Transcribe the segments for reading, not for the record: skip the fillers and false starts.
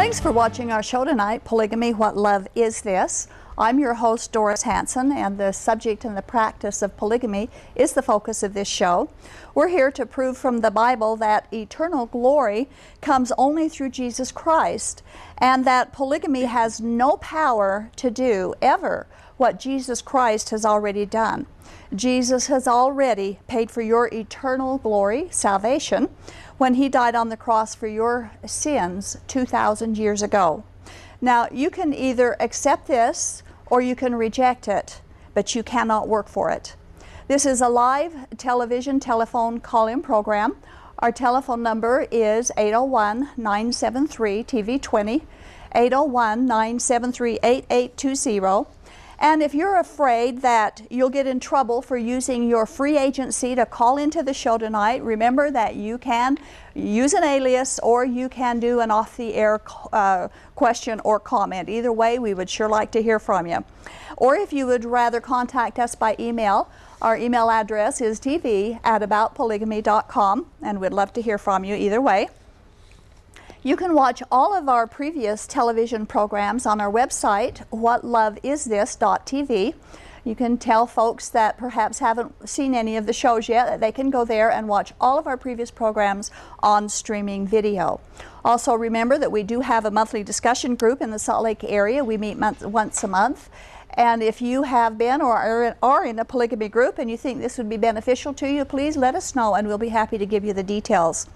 Thanks for watching our show tonight, Polygamy, What Love Is This? I'm your host, Doris Hanson, and the subject and the practice of polygamy is the focus of this show. We're here to prove from the Bible that eternal glory comes only through Jesus Christ, and that polygamy has no power to do ever what Jesus Christ has already done. Jesus has already paid for your eternal glory, salvation, when he died on the cross for your sins 2,000 years ago. Now, you can either accept this or you can reject it, but you cannot work for it. This is a live telephone call-in program. Our telephone number is 801-973-TV20, 801-973-8820. And if you're afraid that you'll get in trouble for using your free agency to call into the show tonight, remember that you can use an alias or you can do an off-the-air question or comment. Either way, we would sure like to hear from you. Or if you would rather contact us by email, our email address is tv@aboutpolygamy.com, and we'd love to hear from you either way. You can watch all of our previous television programs on our website, whatloveisthis.tv. You can tell folks that perhaps haven't seen any of the shows yet that they can go there and watch all of our previous programs on streaming video. Also, remember that we do have a monthly discussion group in the Salt Lake area. We meet once a month. And if you have been or are in a polygamy group and you think this would be beneficial to you, please let us know and we'll be happy to give you the details.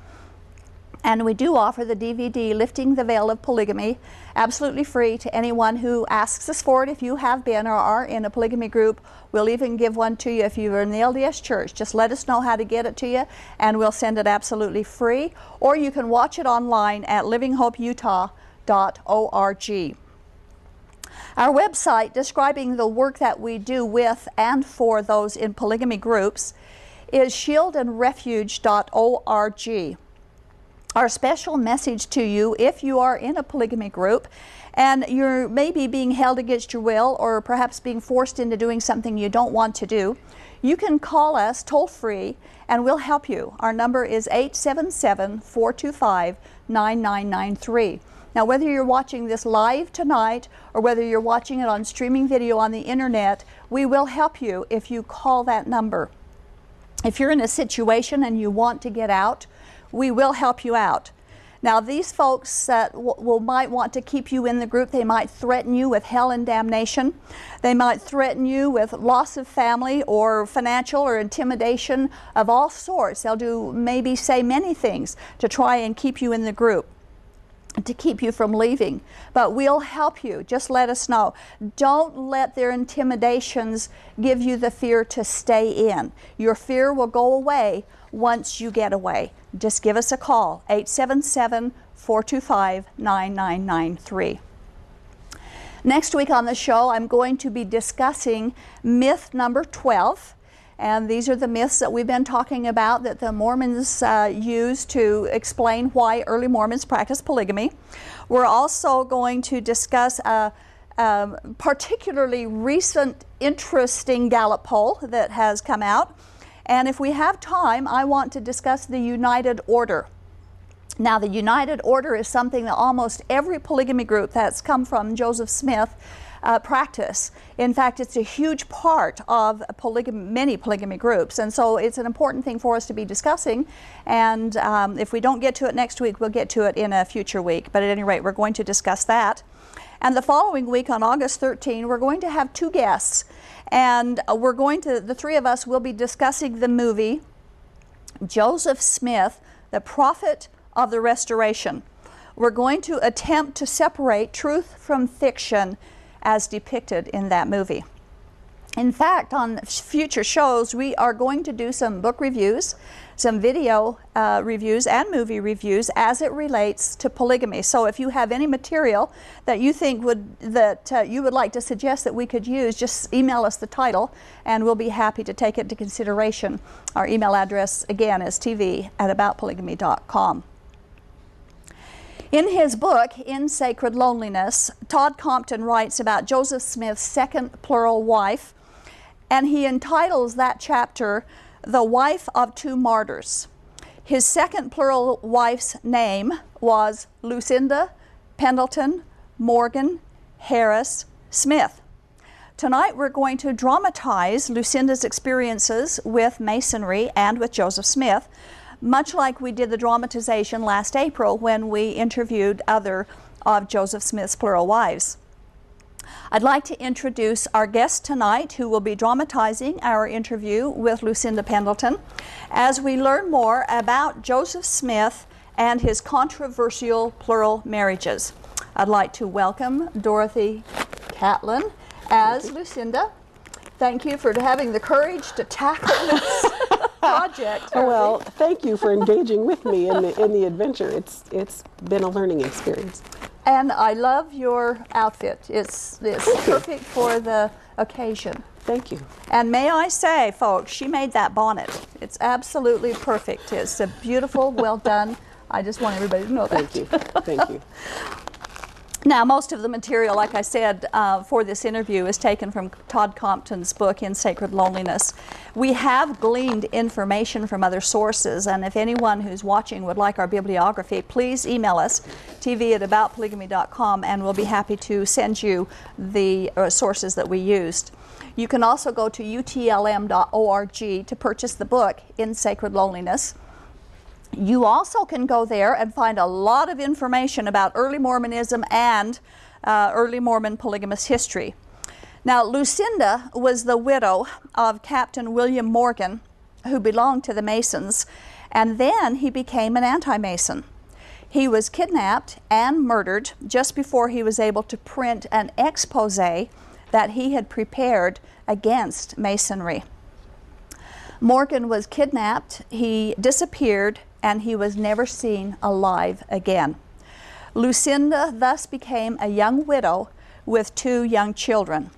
And we do offer the DVD, Lifting the Veil of Polygamy, absolutely free to anyone who asks us for it. If you have been or are in a polygamy group, we'll even give one to you if you are in the LDS Church. Just let us know how to get it to you, and we'll send it absolutely free. Or you can watch it online at livinghopeutah.org. Our website describing the work that we do with and for those in polygamy groups is shieldandrefuge.org. Our special message to you, if you are in a polygamy group and you're maybe being held against your will or perhaps being forced into doing something you don't want to do, you can call us toll-free and we'll help you. Our number is 877-425-9993. Now, whether you're watching this live tonight or whether you're watching it on streaming video on the internet, we will help you if you call that number. If you're in a situation and you want to get out, we will help you out. Now, these folks that might want to keep you in the group, they might threaten you with hell and damnation. They might threaten you with loss of family or financial or intimidation of all sorts. They'll maybe say many things to try and keep you in the group, to keep you from leaving. But we'll help you. Just let us know. Don't let their intimidations give you the fear to stay in. Your fear will go away once you get away. Just give us a call, 877-425-9993. Next week on the show, I'm going to be discussing myth number 12. And these are the myths that we've been talking about that the Mormons use to explain why early Mormons practice polygamy. We're also going to discuss a particularly recent, interesting Gallup poll that has come out. And if we have time, I want to discuss the United Order. Now, the United Order is something that almost every polygamy group that's come from Joseph Smith practice. In fact, it's a huge part of many polygamy groups, and so it's an important thing for us to be discussing. And if we don't get to it next week, we'll get to it in a future week. But at any rate, we're going to discuss that. And the following week, on August 13, we're going to have two guests. And the three of us will be discussing the movie Joseph Smith, the Prophet of the Restoration. We're going to attempt to separate truth from fiction as depicted in that movie. In fact, on future shows, we are going to do some book reviews, some video reviews, and movie reviews as it relates to polygamy. So if you have any material that you think you would like to suggest that we could use, just email us the title, and we'll be happy to take it into consideration. Our email address, again, is tv@aboutpolygamy.com. In his book, In Sacred Loneliness, Todd Compton writes about Joseph Smith's second plural wife, and he entitles that chapter, The Wife of Two Martyrs. His second plural wife's name was Lucinda Pendleton, Morgan, Harris, Smith. Tonight we're going to dramatize Lucinda's experiences with Masonry and with Joseph Smith, much like we did the dramatization last April when we interviewed other of Joseph Smith's plural wives. I'd like to introduce our guest tonight, who will be dramatizing our interview with Lucinda Pendleton as we learn more about Joseph Smith and his controversial plural marriages. I'd like to welcome Dorothy Catlin as Lucinda. Thank you for having the courage to tackle this project. Well, thank you for engaging with me in the adventure. It's been a learning experience. And I love your outfit. It's perfect for the occasion. Thank you. And may I say, folks, she made that bonnet. It's absolutely perfect. It's a beautiful, well done. I just want everybody to know that. Thank you. Thank you. Now, most of the material, like I said, for this interview is taken from Todd Compton's book, In Sacred Loneliness. We have gleaned information from other sources, and if anyone who's watching would like our bibliography, please email us, tv@aboutpolygamy.com, and we'll be happy to send you the sources that we used. You can also go to utlm.org to purchase the book, In Sacred Loneliness. You also can go there and find a lot of information about early Mormonism and early Mormon polygamous history. Now, Lucinda was the widow of Captain William Morgan, who belonged to the Masons, and then he became an anti-Mason. He was kidnapped and murdered just before he was able to print an expose that he had prepared against Masonry. Morgan was kidnapped, he disappeared, and he was never seen alive again. Lucinda thus became a young widow with 2 young children.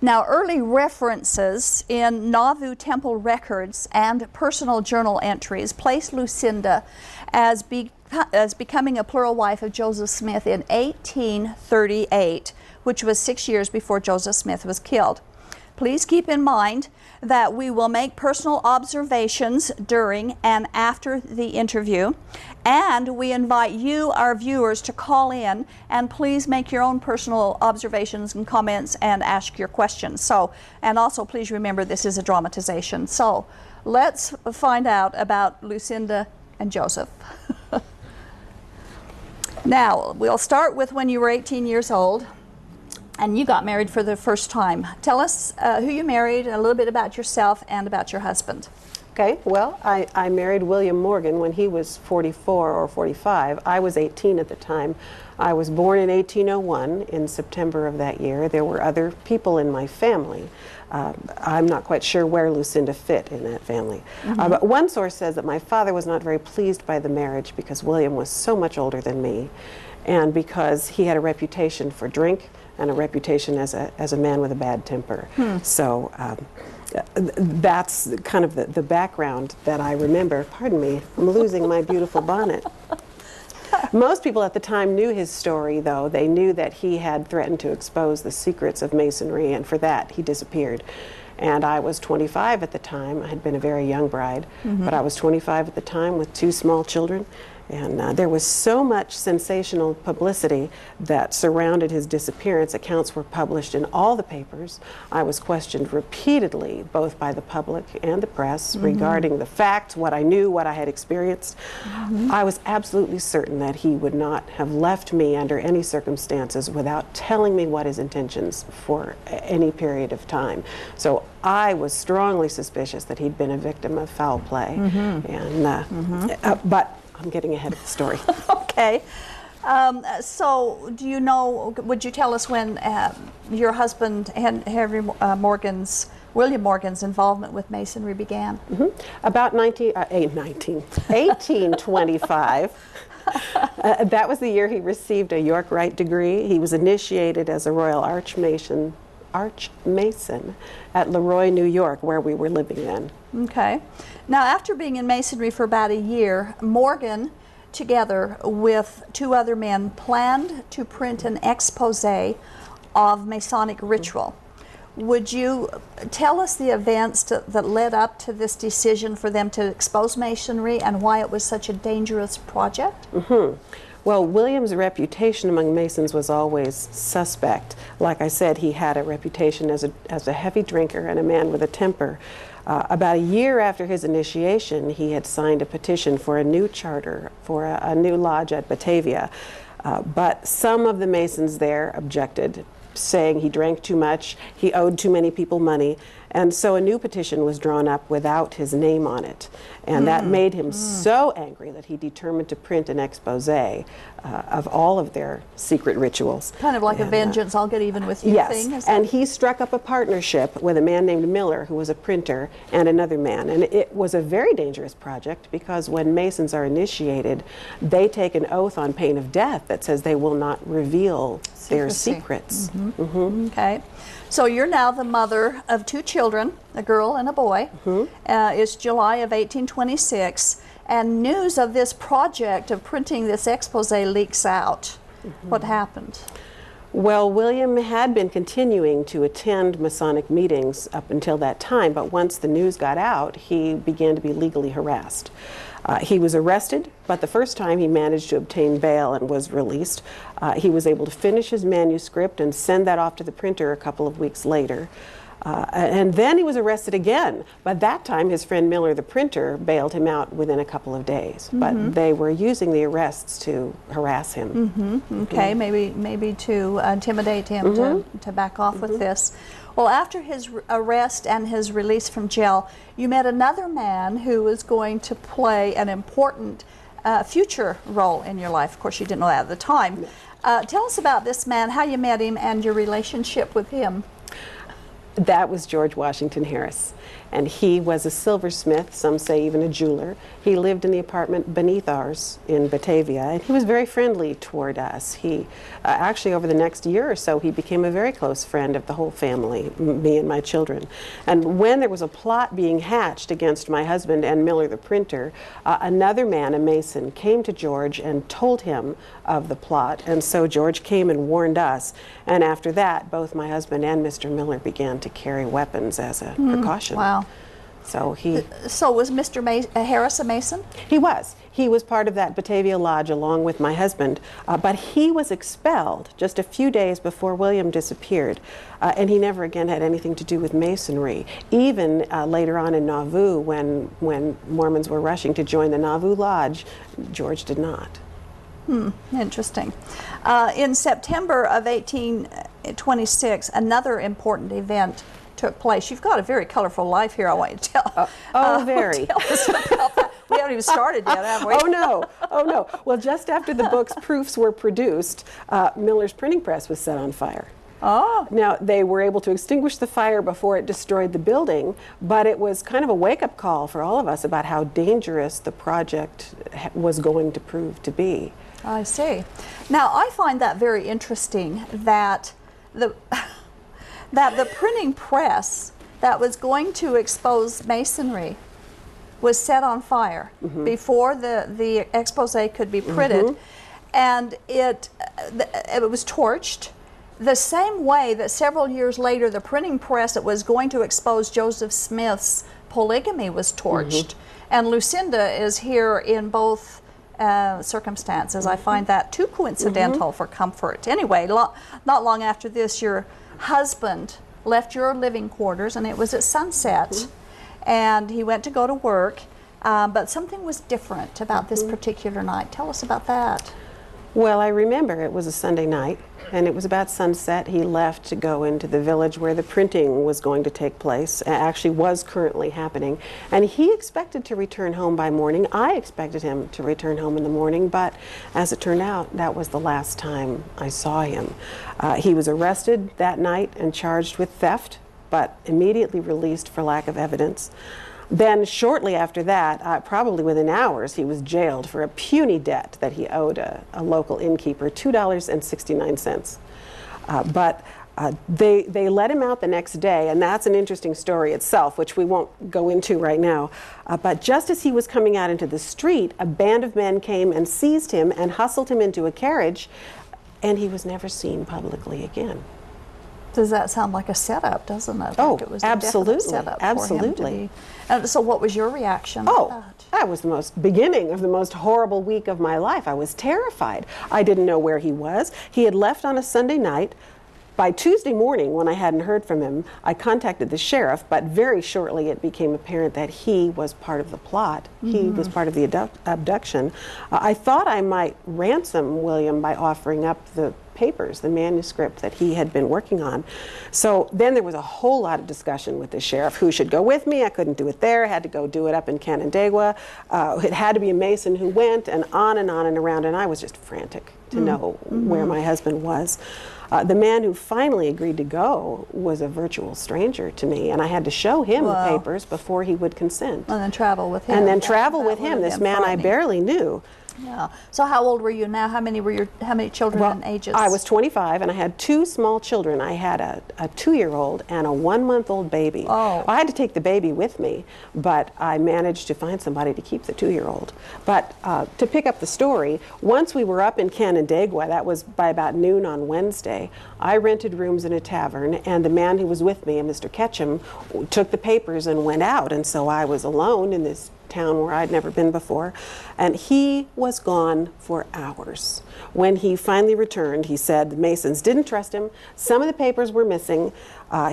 Now, early references in Nauvoo temple records and personal journal entries place Lucinda as becoming a plural wife of Joseph Smith in 1838, which was 6 years before Joseph Smith was killed. Please keep in mind that we will make personal observations during and after the interview, and we invite you, our viewers, to call in and please make your own personal observations and comments and ask your questions. So, and also please remember this is a dramatization. So let's find out about Lucinda and Joseph. Now, we'll start with when you were 18 years old. And you got married for the first time. Tell us who you married, a little bit about yourself and about your husband. Okay, well, I married William Morgan when he was 44 or 45. I was 18 at the time. I was born in 1801 in September of that year. There were other people in my family. I'm not quite sure where Lucinda fit in that family. But one source says that my father was not very pleased by the marriage because William was so much older than me, and because he had a reputation for drink and a reputation as a man with a bad temper. So that's kind of the background that I remember. Pardon me, I'm losing my beautiful bonnet. Most people at the time knew his story, though. They knew that he had threatened to expose the secrets of Masonry, and for that he disappeared. And I was 25 at the time. I had been a very young bride, but I was 25 at the time with 2 small children. And there was so much sensational publicity that surrounded his disappearance. Accounts were published in all the papers. I was questioned repeatedly, both by the public and the press, regarding the facts, what I knew, what I had experienced. I was absolutely certain that he would not have left me under any circumstances without telling me what his intentions for any period of time. So I was strongly suspicious that he'd been a victim of foul play. But I'm getting ahead of the story. Okay. So do you know, would you tell us when your husband and William Morgan's involvement with Masonry began? About 1825. That was the year he received a York Rite degree. He was initiated as a Royal Archmason at Leroy, New York, where we were living then. Okay. Now, after being in Masonry for about a year, Morgan, together with 2 other men, planned to print an expose of Masonic ritual. Would you tell us the events that led up to this decision for them to expose Masonry and why it was such a dangerous project? Well, William's reputation among Masons was always suspect. Like I said, he had a reputation as a heavy drinker and a man with a temper. About a year after his initiation, he had signed a petition for a new charter, for a new lodge at Batavia. But some of the Masons there objected, saying he drank too much, he owed too many people money, and so a new petition was drawn up without his name on it. And that made him so angry that he determined to print an expose of all of their secret rituals. Kind of like a vengeance, I'll get even with you thing. Yes, and he struck up a partnership with a man named Miller, who was a printer, and another man. And it was a very dangerous project because when Masons are initiated, they take an oath on pain of death that says they will not reveal their secrets. Okay. So you're now the mother of 2 children, a girl and a boy. It's July of 1826, and news of this project of printing this expose leaks out. What happened? Well, William had been continuing to attend Masonic meetings up until that time, but once the news got out, he began to be legally harassed. He was arrested, but the first time he managed to obtain bail and was released. He was able to finish his manuscript and send that off to the printer a couple of weeks later. And then he was arrested again, but that time his friend Miller, the printer, bailed him out within a couple of days. But they were using the arrests to harass him. Okay, maybe to intimidate him to back off with this. Well, after his arrest and his release from jail, you met another man who was going to play an important future role in your life. Of course, you didn't know that at the time. Tell us about this man, how you met him, and your relationship with him. That was George Washington Harris, and he was a silversmith, some say even a jeweler. He lived in the apartment beneath ours in Batavia, and he was very friendly toward us. He actually, over the next year or so, he became a very close friend of the whole family, me and my children. And when there was a plot being hatched against my husband and Miller the printer, another man, a Mason, came to George and told him of the plot, and so George came and warned us, and after that, both my husband and Mr. Miller began to carry weapons as a precaution. Wow. So was Mr. Harris a Mason? He was. He was part of that Batavia Lodge along with my husband, but he was expelled just a few days before William disappeared, and he never again had anything to do with Masonry. Even later on in Nauvoo, when Mormons were rushing to join the Nauvoo Lodge, George did not. Interesting. In September of 1826, another important event took place. You've got a very colorful life here, I want you to tell. Very. Tell us about that. We haven't even started yet, have we? Oh no. Well, just after the book's proofs were produced, Miller's printing press was set on fire. Oh. Now, they were able to extinguish the fire before it destroyed the building, but it was kind of a wake-up call for all of us about how dangerous the project was going to prove to be. I see. Now, I find that very interesting that the printing press that was going to expose Masonry was set on fire before the expose could be printed, and it was torched the same way that several years later the printing press that was going to expose Joseph Smith's Polygamy was torched. And Lucinda is here in both circumstances. I find that too coincidental for comfort. Anyway, not long after this, your husband left your living quarters, and it was at sunset, and he went to go to work, but something was different about this particular night. Tell us about that. Well, I remember it was a Sunday night, and it was about sunset. He left to go into the village where the printing was going to take place, actually was currently happening, and he expected to return home by morning. I expected him to return home in the morning, but as it turned out, that was the last time I saw him. He was arrested that night and charged with theft, but immediately released for lack of evidence. Then shortly after that, probably within hours, he was jailed for a puny debt that he owed a local innkeeper, $2.69. But they let him out the next day, and that's an interesting story itself, which we won't go into right now. But just as he was coming out into the street, a band of men came and seized him and hustled him into a carriage, and he was never seen publicly again. Does that sound like a setup, doesn't it? Oh, like it was a absolutely, definite setup absolutely. For him to be. And so what was your reaction to Oh, that? that was the beginning of the most horrible week of my life. I was terrified. I didn't know where he was. He had left on a Sunday night. By Tuesday morning, when I hadn't heard from him, I contacted the sheriff, but very shortly it became apparent that he was part of the plot. He was part of the abduction. I thought I might ransom William by offering up the papers, the manuscript that he had been working on. So then there was a whole lot of discussion with the sheriff. Who should go with me? I couldn't do it there. I had to go do it up in Canandaigua. It had to be a Mason who went, and on and on and around, and I was just frantic to know where my husband was. The man who finally agreed to go was a virtual stranger to me, and I had to show him the papers before he would consent. And then travel with him. And then travel with him, this man I barely knew. Yeah. So how old were you now? How many children and ages? I was 25, and I had two small children. I had a 2-year-old and a 1-month-old baby. Oh. I had to take the baby with me, but I managed to find somebody to keep the 2-year-old. But to pick up the story, once we were up in Canandaigua, that was by about noon on Wednesday, I rented rooms in a tavern, and the man who was with me, Mr. Ketchum, took the papers and went out, and so I was alone in this town where I'd never been before, and he was gone for hours. When he finally returned, he said the Masons didn't trust him. Some of the papers were missing.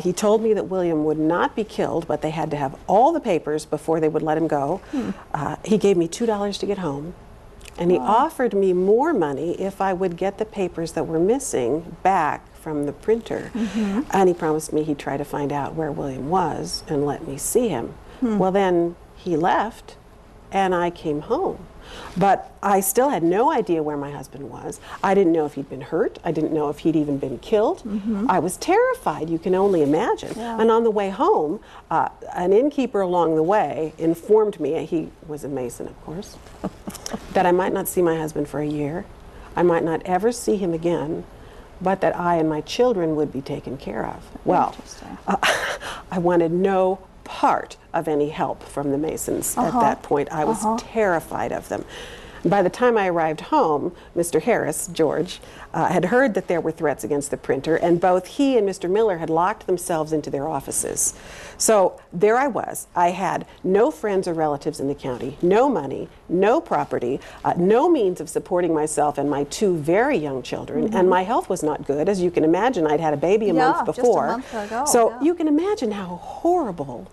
He told me that William would not be killed, but they had to have all the papers before they would let him go. He gave me $2 to get home, and he offered me more money if I would get the papers that were missing back from the printer. And he promised me he'd try to find out where William was and let me see him. Well, then he left, and I came home. But I still had no idea where my husband was. I didn't know if he'd been hurt. I didn't know if he'd even been killed. I was terrified, you can only imagine. Yeah. And on the way home, an innkeeper along the way informed me, he was a Mason, of course, that I might not see my husband for a year. I might not ever see him again, but that I and my children would be taken care of. Well, I wanted no part of any help from the Masons at that point. I was terrified of them. By the time I arrived home, Mr. Harris, George, had heard that there were threats against the printer, and both he and Mr. Miller had locked themselves into their offices. So there I was. I had no friends or relatives in the county, no money, no property, no means of supporting myself and my 2 very young children, and my health was not good. As you can imagine, I'd had a baby a month before. Just a month ago. So you can imagine how horrible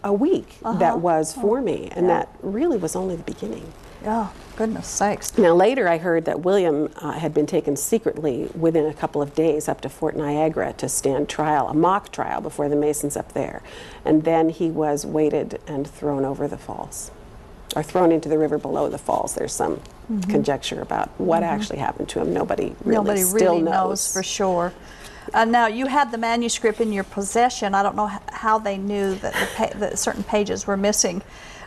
a week that was for me, and that really was only the beginning. Yeah, goodness sakes. Now later I heard that William had been taken secretly within a couple of days up to Fort Niagara to stand trial, a mock trial before the Masons up there. And then he was weighted and thrown over the falls, or thrown into the river below the falls. There's some conjecture about what actually happened to him. Nobody really knows for sure. Now, you had the manuscript in your possession. I don't know how they knew that, that certain pages were missing.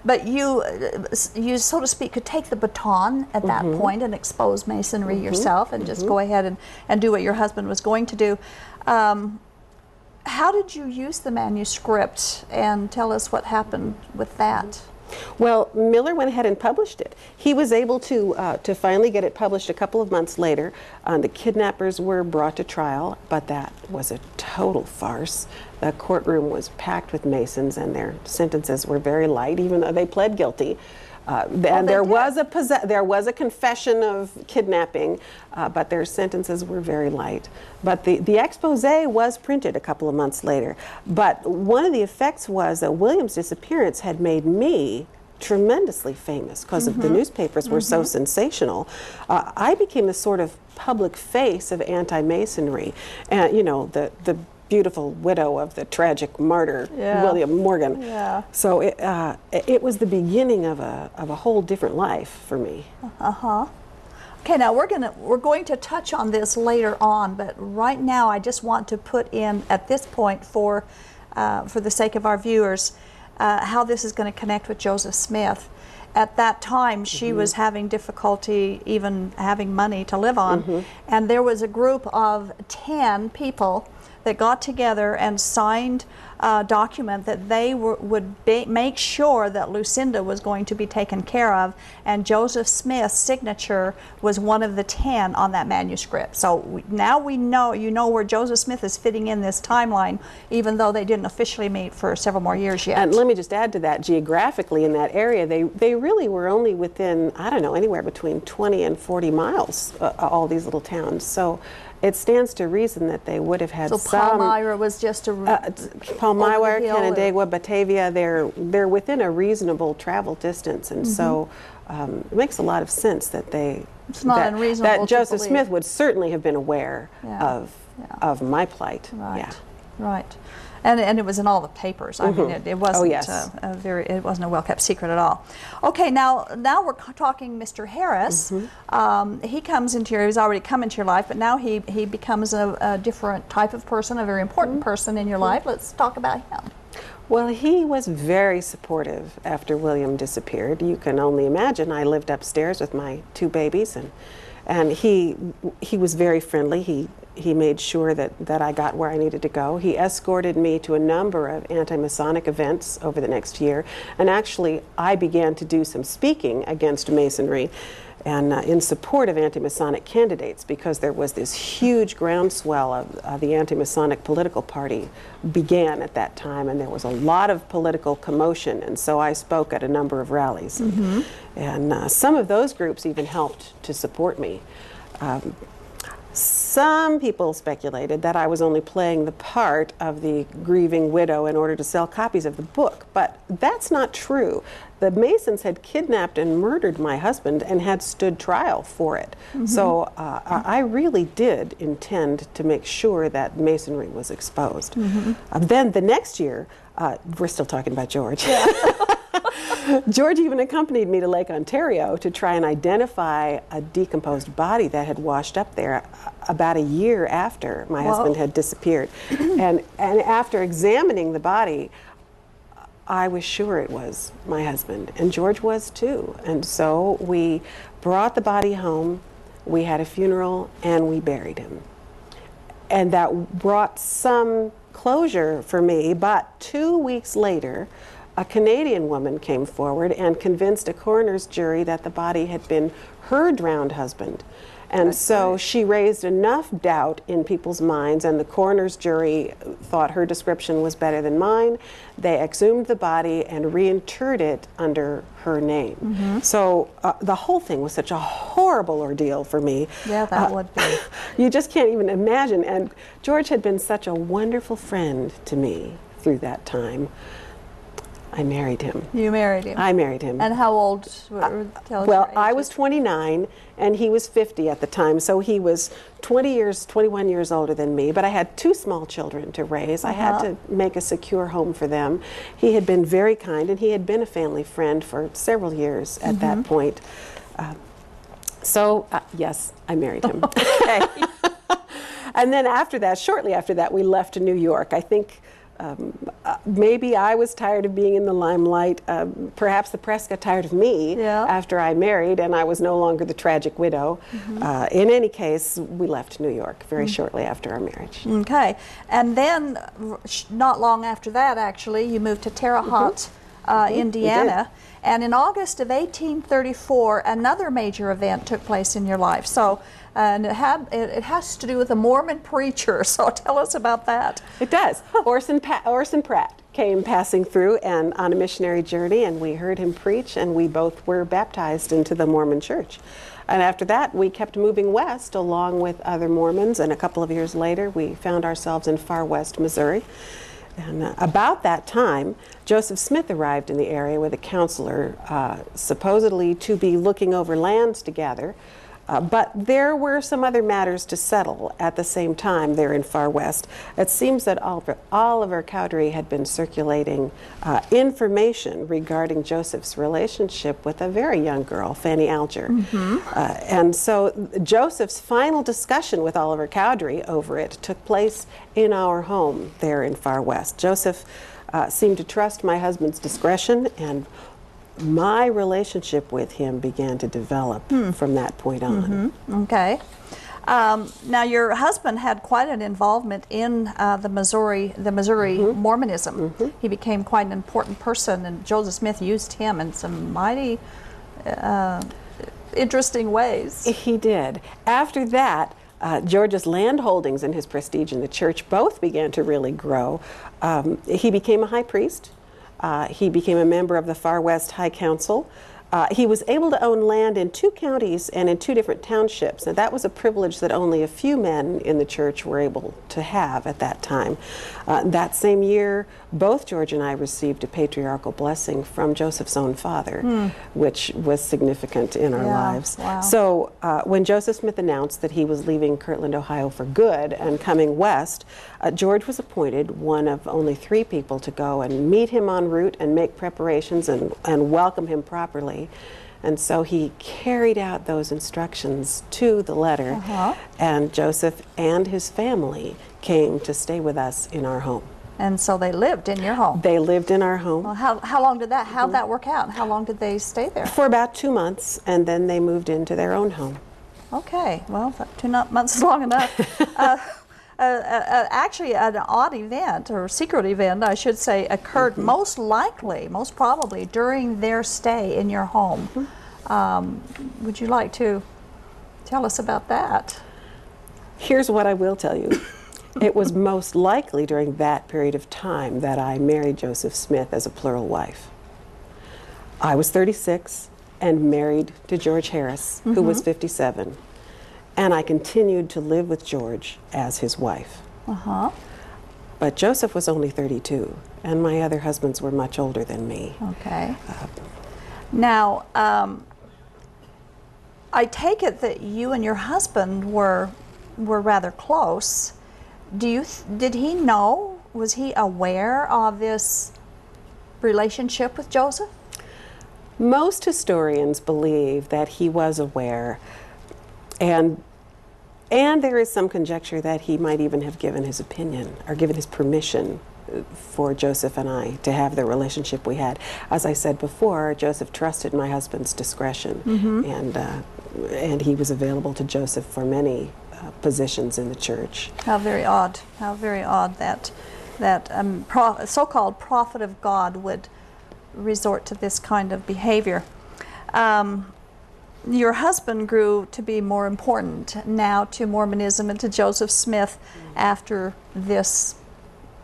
But you, so to speak, could take the baton at that point and expose Masonry yourself and just go ahead and do what your husband was going to do. How did you use the manuscript, and tell us what happened with that? Well, Miller went ahead and published it. He was able to finally get it published a couple of months later. The kidnappers were brought to trial, but that was a total farce. The courtroom was packed with Masons, and their sentences were very light, even though they pled guilty. And there was a confession of kidnapping, but their sentences were very light. But the expose was printed a couple of months later. But one of the effects was that William's disappearance had made me tremendously famous because of the newspapers were so sensational. I became a sort of public face of anti-Masonry, and you know, the beautiful widow of the tragic martyr William Morgan. Yeah. So it was the beginning of a whole different life for me. Okay, now we're going to touch on this later on, but right now I just want to put in at this point for the sake of our viewers how this is going to connect with Joseph Smith. At that time, she was having difficulty even having money to live on, and there was a group of 10 people that got together and signed a document that they would make sure that Lucinda was going to be taken care of, and Joseph Smith's signature was one of the 10 on that manuscript. So now we know, you know, where Joseph Smith is fitting in this timeline, even though they didn't officially meet for several more years yet. And let me just add to that, geographically in that area, they really were only within, I don't know, anywhere between 20 and 40 miles, all these little towns. So it stands to reason that they would have had so some... Palmyra was just a... Palmyra, Canandaigua, Batavia, they're within a reasonable travel distance, and so it makes a lot of sense that it's not unreasonable that Joseph Smith would certainly have been aware of my plight. Right, yeah. Right. And it was in all the papers. I mean, it wasn't it wasn't a well-kept secret at all. Okay, now we're talking Mr. Harris. He comes into he's already come into your life, but now he becomes a different type of person, a very important person in your life. Let's talk about him. Well, he was very supportive after William disappeared. You can only imagine. I lived upstairs with my 2 babies, and he was very friendly. He made sure that I got where I needed to go. He escorted me to a number of anti-Masonic events over the next year. And actually, I began to do some speaking against Masonry and in support of anti-Masonic candidates, because there was this huge groundswell of the anti-Masonic political party began at that time, and there was a lot of political commotion. And so I spoke at a number of rallies. And some of those groups even helped to support me. Some people speculated that I was only playing the part of the grieving widow in order to sell copies of the book, but that's not true. The Masons had kidnapped and murdered my husband and had stood trial for it. So I really did intend to make sure that Masonry was exposed. Then the next year, we're still talking about George. Yeah. George even accompanied me to Lake Ontario to try and identify a decomposed body that had washed up there about a year after my husband had disappeared. And after examining the body, I was sure it was my husband, and George was too. And so we brought the body home, we had a funeral, and we buried him. And that brought some closure for me, but 2 weeks later, a Canadian woman came forward and convinced a coroner's jury that the body had been her drowned husband. And so she raised enough doubt in people's minds, and the coroner's jury thought her description was better than mine. They exhumed the body and reinterred it under her name. So the whole thing was such a horrible ordeal for me. Yeah, that would be. You just can't even imagine. And George had been such a wonderful friend to me through that time. I married him. You married him? I married him. And how old? Well, I was 29 and he was 50 at the time, so he was 21 years older than me, but I had 2 small children to raise. I had to make a secure home for them. He had been very kind, and he had been a family friend for several years at that point. So, yes, I married him. Okay. And then after that, shortly after that, we left to New York. I think maybe I was tired of being in the limelight. Perhaps the press got tired of me after I married, and I was no longer the tragic widow. In any case, we left New York very shortly after our marriage. Okay. And then, not long after that, actually, you moved to Terre Haute, Indiana. And in August of 1834, another major event took place in your life. So, and it has to do with a Mormon preacher. So tell us about that. It does. Orson Pratt came passing through and on a missionary journey, and we heard him preach, and we both were baptized into the Mormon church. And after that, we kept moving west along with other Mormons, and a couple of years later, we found ourselves in far west Missouri. And about that time, Joseph Smith arrived in the area with a counselor, supposedly to be looking over lands together. But there were some other matters to settle at the same time there in Far West. It seems that Oliver Cowdery had been circulating information regarding Joseph's relationship with a very young girl, Fanny Alger. And so Joseph's final discussion with Oliver Cowdery over it took place in our home there in Far West. Joseph seemed to trust my husband's discretion, and my relationship with him began to develop from that point on. Okay. Now, your husband had quite an involvement in the Missouri Mormonism. He became quite an important person, and Joseph Smith used him in some mighty interesting ways. He did. After that, George's land holdings and his prestige in the church both began to really grow. He became a high priest. He became a member of the Far West High Council. He was able to own land in 2 counties and in 2 different townships, and that was a privilege that only a few men in the church were able to have at that time. That same year, both George and I received a patriarchal blessing from Joseph's own father, which was significant in our lives. Wow. So when Joseph Smith announced that he was leaving Kirtland, Ohio for good and coming west, George was appointed one of only 3 people to go and meet him en route and make preparations and welcome him properly. And so he carried out those instructions to the letter, and Joseph and his family came to stay with us in our home. And so they lived in your home? They lived in our home. Well, how long did how'd that work out? How long did they stay there? For about 2 months, and then they moved into their own home. Okay, well, 2 months is long enough. Actually, an odd event, or secret event, I should say, occurred most probably, during their stay in your home. Would you like to tell us about that? Here's what I will tell you. It was most likely during that period of time that I married Joseph Smith as a plural wife. I was 36 and married to George Harris, who was 57. And I continued to live with George as his wife. But Joseph was only 32, and my other husbands were much older than me. Okay. Now, I take it that you and your husband were rather close. Did he know? Was he aware of this relationship with Joseph? Most historians believe that he was aware. And there is some conjecture that he might even have given his opinion or given his permission for Joseph and I to have the relationship we had. As I said before, Joseph trusted my husband's discretion, and he was available to Joseph for many positions in the church. How very odd! How very odd that so-called prophet of God would resort to this kind of behavior. Your husband grew to be more important now to Mormonism and to Joseph Smith after this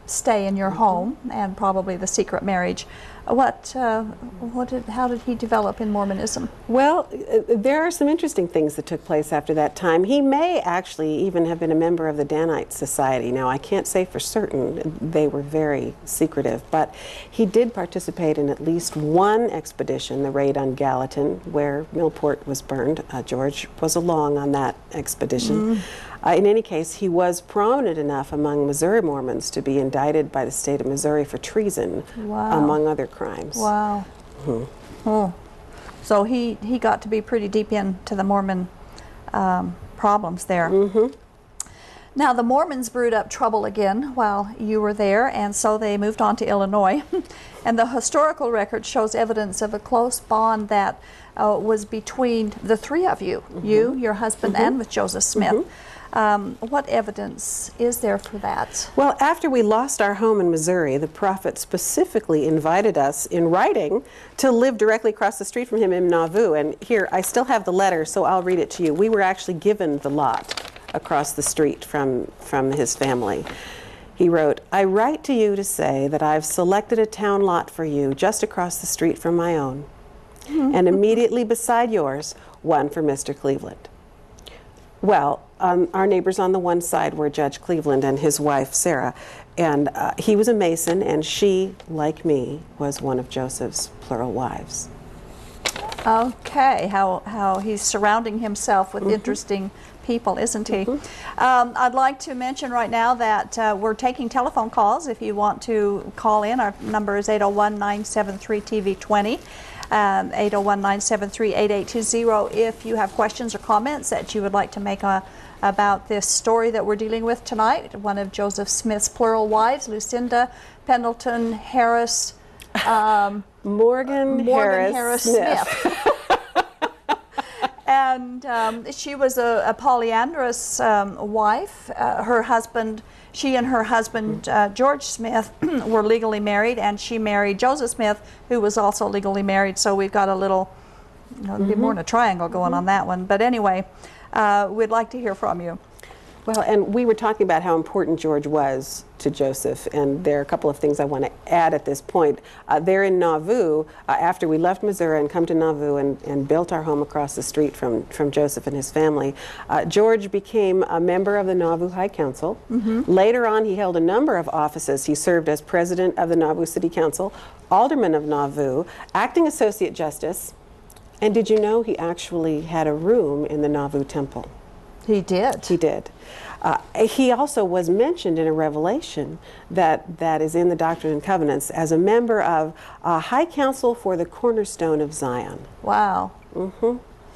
stay in your home and probably the secret marriage. How did he develop in Mormonism? Well, there are some interesting things that took place after that time. He may actually even have been a member of the Danite Society. Now, I can't say for certain. They were very secretive, but he did participate in at least one expedition, the raid on Gallatin, where Millport was burned. George was along on that expedition. In any case, he was prominent enough among Missouri Mormons to be indicted by the state of Missouri for treason, among other crimes. Wow. So he got to be pretty deep into the Mormon problems there. Now, the Mormons brewed up trouble again while you were there, and so they moved on to Illinois. And the historical record shows evidence of a close bond that was between the 3 of you, you, your husband, and with Joseph Smith. What evidence is there for that? Well, after we lost our home in Missouri, the prophet specifically invited us in writing to live directly across the street from him in Nauvoo. And here, I still have the letter, so I'll read it to you. We were actually given the lot across the street from his family. He wrote, "I write to you to say that I've selected a town lot for you just across the street from my own, and immediately beside yours, one for Mr. Cleveland." Well, our neighbors on the one side were Judge Cleveland and his wife, Sarah, and he was a Mason, and she, like me, was one of Joseph's plural wives. Okay, how he's surrounding himself with interesting people, isn't he? I'd like to mention right now that we're taking telephone calls. If you want to call in, our number is 801-973-TV20. 801-973-8820 if you have questions or comments that you would like to make about this story that we're dealing with tonight. One of Joseph Smith's plural wives, Lucinda Pendleton Harris, Morgan Harris Smith. And she was a polyandrous wife. She and her husband, George Smith, were legally married, and she married Joseph Smith, who was also legally married. So we've got a little, a bit more than a triangle going on that one. But anyway, we'd like to hear from you. Well, and we were talking about how important George was to Joseph, and there are a couple of things I want to add at this point. There in Nauvoo, after we left Missouri and come to Nauvoo and built our home across the street from Joseph and his family, George became a member of the Nauvoo High Council. Later on, he held a number of offices. He served as president of the Nauvoo City Council, alderman of Nauvoo, acting associate justice, and did you know he actually had a room in the Nauvoo Temple? He did. He did. He also was mentioned in a revelation that is in the Doctrine and Covenants as a member of High Council for the Cornerstone of Zion. Wow.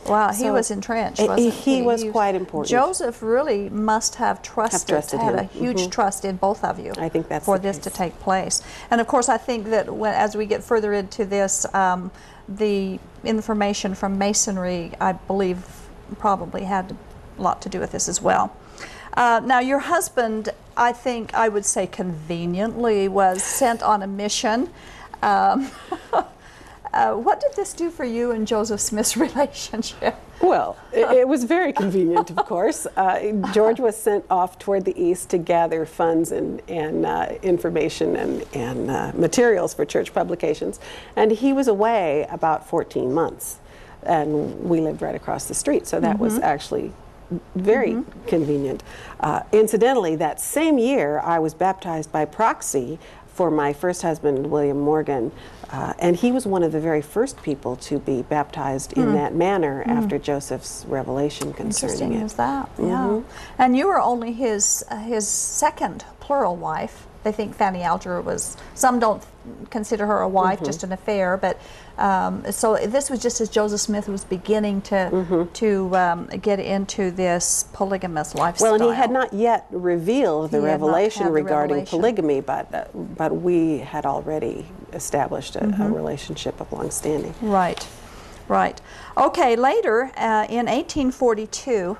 Wow, he was entrenched, wasn't he? He was quite important. Joseph really must have trusted him. a huge trust in both of you. I think that's for the this case. to take place. And of course, I think that as we get further into this, the information from Masonry, I believe, probably had a lot to do with this as well. Now, your husband, I think I would say conveniently, was sent on a mission. What did this do for you and Joseph Smith's relationship? Well, it was very convenient, of course. George was sent off toward the east to gather funds and information and materials for church publications. And he was away about 14 months. And we lived right across the street, so that was actually very convenient. Incidentally, that same year, I was baptized by proxy for my first husband, William Morgan, and he was one of the very first people to be baptized in that manner after Joseph's revelation concerning it. Interesting is that, yeah. And you were only his second plural wife. They think Fanny Alger was, some don't consider her a wife, just an affair, but so this was just as Joseph Smith was beginning to get into this polygamous lifestyle. Well, and he had not yet revealed the revelation regarding polygamy, but we had already established a relationship of long standing. Right, right. Okay, later in 1842,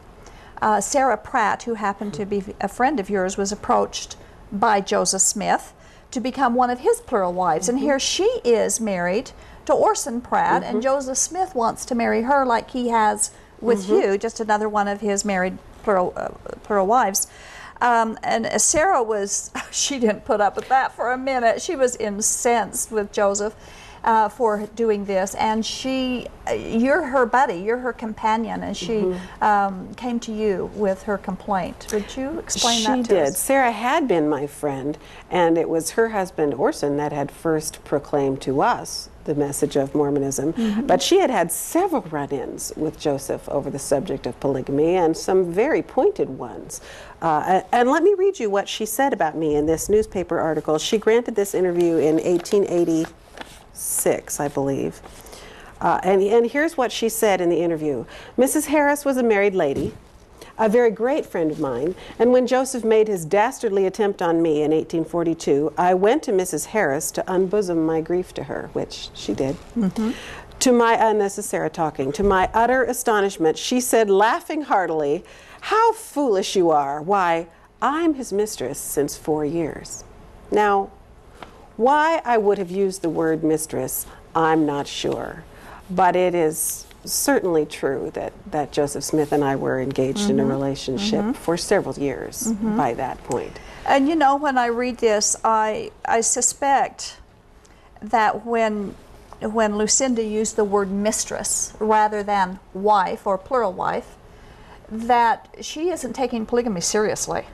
Sarah Pratt, who happened to be a friend of yours, was approached by Joseph Smith to become one of his plural wives. And here she is married to Orson Pratt, and Joseph Smith wants to marry her like he has with you, just another one of his married plural wives. And Sarah was, she didn't put up with that for a minute. She was incensed with Joseph for doing this, and you're her buddy, you're her companion, and she came to you with her complaint. Would you explain that to us? She did. Sarah had been my friend, and it was her husband Orson that had first proclaimed to us the message of Mormonism, but she had had several run-ins with Joseph over the subject of polygamy, and some very pointed ones. And let me read you what she said about me in this newspaper article. She granted this interview in 1886, I believe. And here's what she said in the interview. Mrs. Harris was a married lady, a very great friend of mine, and when Joseph made his dastardly attempt on me in 1842, I went to Mrs. Harris to unbosom my grief to her, which she did. To my, this is Sarah talking, to my utter astonishment, she said, laughing heartily, "How foolish you are! Why, I'm his mistress since 4 years." Now, why I would have used the word mistress, I'm not sure, but it is certainly true that Joseph Smith and I were engaged in a relationship for several years by that point. And you know, when I read this, I suspect that when Lucinda used the word mistress rather than wife or plural wife, that she isn't taking polygamy seriously.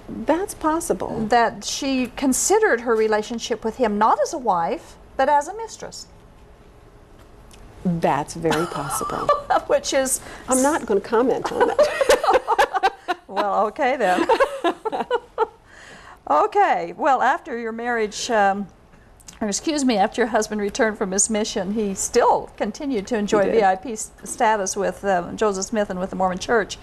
That's possible. That she considered her relationship with him not as a wife, but as a mistress. That's very possible. Which is... I'm not going to comment on it. Well, okay then. Okay, well, after your marriage, after your husband returned from his mission, he still continued to enjoy VIP status with Joseph Smith and with the Mormon Church.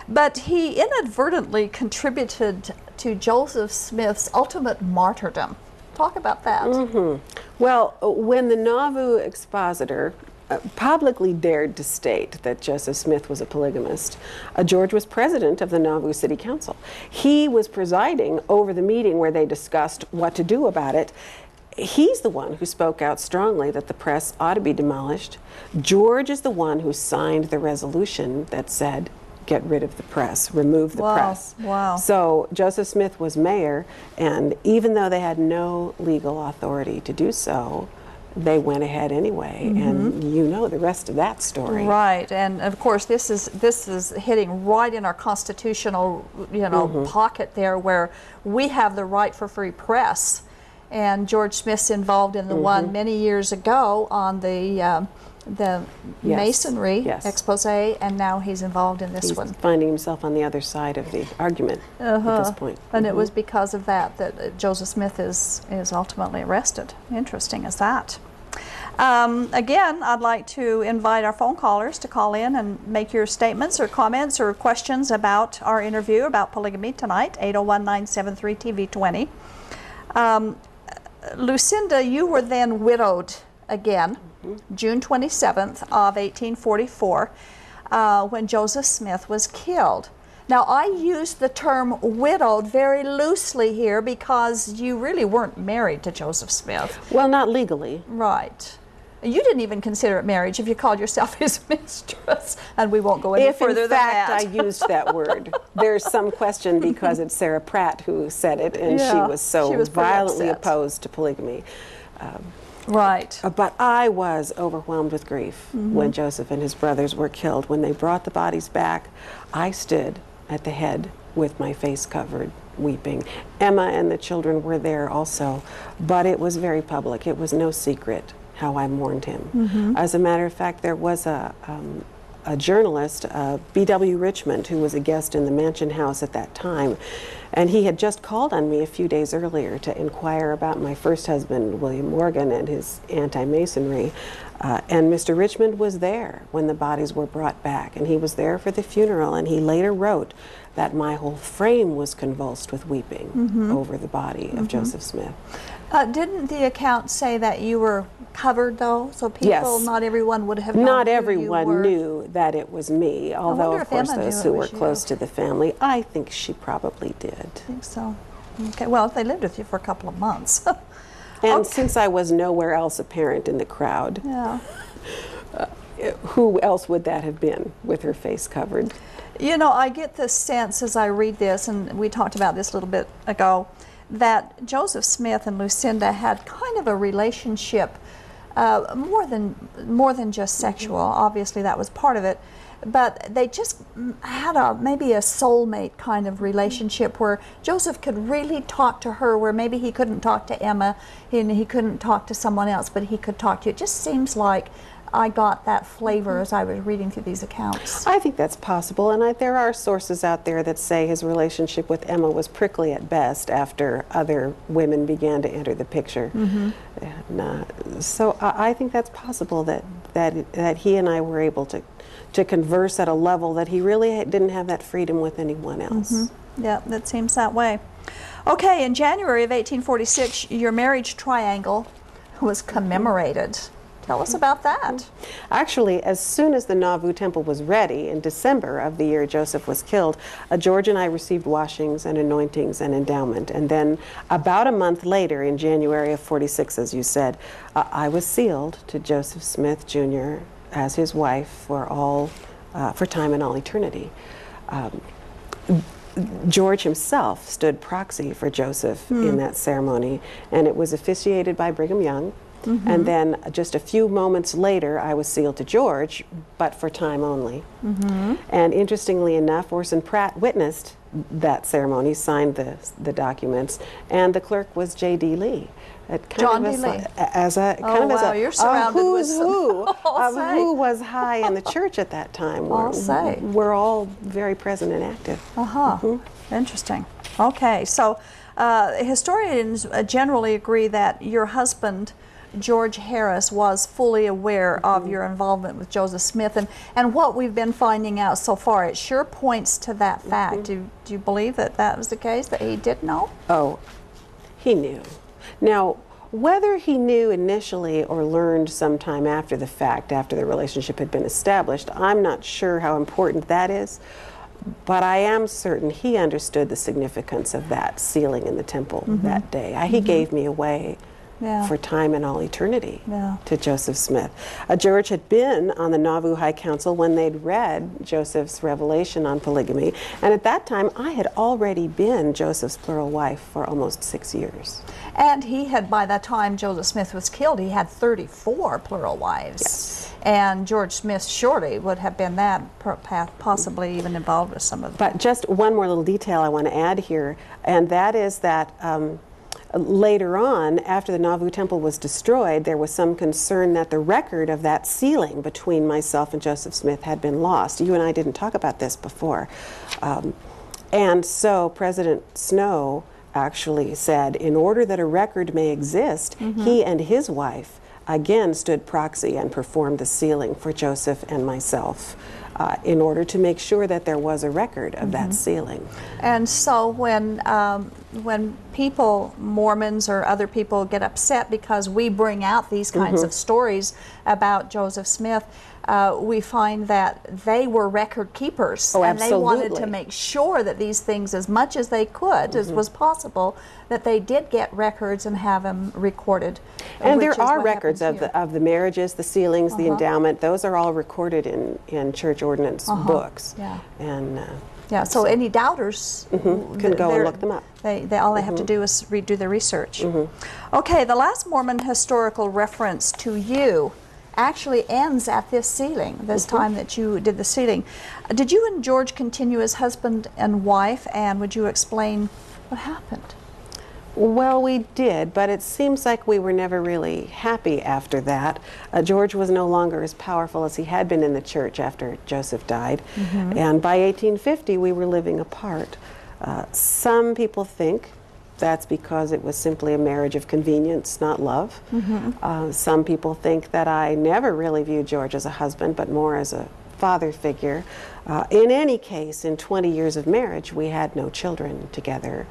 But he inadvertently contributed to Joseph Smith's ultimate martyrdom. Talk about that. Well, when the Nauvoo expositor publicly dared to state that Joseph Smith was a polygamist. George was president of the Nauvoo City Council. He was presiding over the meeting where they discussed what to do about it. He's the one who spoke out strongly that the press ought to be demolished. George is the one who signed the resolution that said, get rid of the press, remove the press. Wow. So Joseph Smith was mayor, and even though they had no legal authority to do so, they went ahead anyway, and you know the rest of that story. Right, and of course this is hitting right in our constitutional, pocket there, where we have the right for free press, and George Smith's involved in the one many years ago on the Masonry expose, and now he's involved in this one. He's finding himself on the other side of the argument at this point. And it was because of that Joseph Smith is ultimately arrested. Interesting as that. Again, I'd like to invite our phone callers to call in and make your statements or comments or questions about our interview about polygamy tonight, 801-973-TV20. Lucinda, you were then widowed again, June 27th of 1844, when Joseph Smith was killed. Now, I use the term widowed very loosely here because you really weren't married to Joseph Smith. Well, not legally. Right. You didn't even consider it marriage if you called yourself his mistress, and we won't go any further than that. If, in fact, I used that word. There's some question because it's Sarah Pratt who said it, and she was so violently opposed to polygamy. Right. But I was overwhelmed with grief when Joseph and his brothers were killed. When they brought the bodies back, I stood at the head with my face covered, weeping. Emma and the children were there also, but it was very public. It was no secret how I mourned him. As a matter of fact, there was a journalist, B.W. Richmond, who was a guest in the Mansion House at that time, and he had just called on me a few days earlier to inquire about my first husband, William Morgan, and his anti-Masonry. And Mr. Richmond was there when the bodies were brought back, and he was there for the funeral, and he later wrote that my whole frame was convulsed with weeping over the body of Joseph Smith. Didn't the account say that you were covered, though? So people, not everyone would have known Not who everyone you were. knew that it was me, although, of course, those who were close to the family, I think she probably did. I think so. Okay, well, they lived with you for a couple of months. And since I was nowhere else apparent in the crowd, who else would that have been with her face covered? You know, I get the sense as I read this, and we talked about this a little bit ago, that Joseph Smith and Lucinda had kind of a relationship, more than just sexual. Obviously, that was part of it, but they just had maybe a soulmate kind of relationship where Joseph could really talk to her, where maybe he couldn't talk to Emma and he couldn't talk to someone else, but he could talk to you. It just seems like I got that flavor as I was reading through these accounts. I think that's possible, and there are sources out there that say his relationship with Emma was prickly at best after other women began to enter the picture. And, so I think that's possible that he and I were able to converse at a level that he really didn't have that freedom with anyone else. Yeah, that seems that way. Okay, in January of 1846, your marriage triangle was commemorated. Tell us about that. Actually, as soon as the Nauvoo Temple was ready in December of the year Joseph was killed, George and I received washings and anointings and endowment. And then about a month later, in January of 46, as you said, I was sealed to Joseph Smith, Jr. as his wife for time and all eternity. George himself stood proxy for Joseph in that ceremony, and it was officiated by Brigham Young. And then just a few moments later, I was sealed to George, but for time only. And interestingly enough, Orson Pratt witnessed that ceremony, signed the documents, and the clerk was J.D. Lee. John D. Lee. You're surrounded with who's who of who was high in the church at that time. We're all very present and active. Interesting. Okay, so historians generally agree that your husband, George Harris, was fully aware of your involvement with Joseph Smith, and what we've been finding out so far, it sure points to that fact. Do you believe that that was the case, that he did know? Oh, he knew. Now, Whether he knew initially or learned sometime after the fact, after the relationship had been established, I'm not sure how important that is, but I am certain he understood the significance of that sealing in the temple that day. He gave me away for time and all eternity to Joseph Smith. George had been on the Nauvoo High Council when they'd read Joseph's revelation on polygamy, and at that time I had already been Joseph's plural wife for almost 6 years. And he had, by the time Joseph Smith was killed, he had 34 plural wives. Yes. And George Smith surely would have been that, possibly even involved with some of them. But just one more little detail I want to add here, and that is that later on, after the Nauvoo Temple was destroyed, there was some concern that the record of that sealing between myself and Joseph Smith had been lost. You and I didn't talk about this before. And so President Snow actually said, in order that a record may exist, he and his wife again stood proxy and performed the sealing for Joseph and myself in order to make sure that there was a record of that sealing. And so when people, Mormons or other people, get upset because we bring out these kinds of stories about Joseph Smith, we find that they were record keepers, and they wanted to make sure that these things, as much as they could, as was possible, that they did get records and have them recorded. And there are records of the marriages, the sealings, the endowment. Those are all recorded in church ordinance books. And so any doubters can go and look them up. They all they have to do is do the research. Okay, the last Mormon historical reference to you actually ends at this sealing, this time that you did the sealing. Did you and George continue as husband and wife, and would you explain what happened? Well, we did, but it seems like we were never really happy after that. George was no longer as powerful as he had been in the church after Joseph died, and by 1850 we were living apart. Some people think that's because it was simply a marriage of convenience, not love. Some people think that I never really viewed George as a husband, but more as a father figure. In any case, in 20 years of marriage, we had no children together.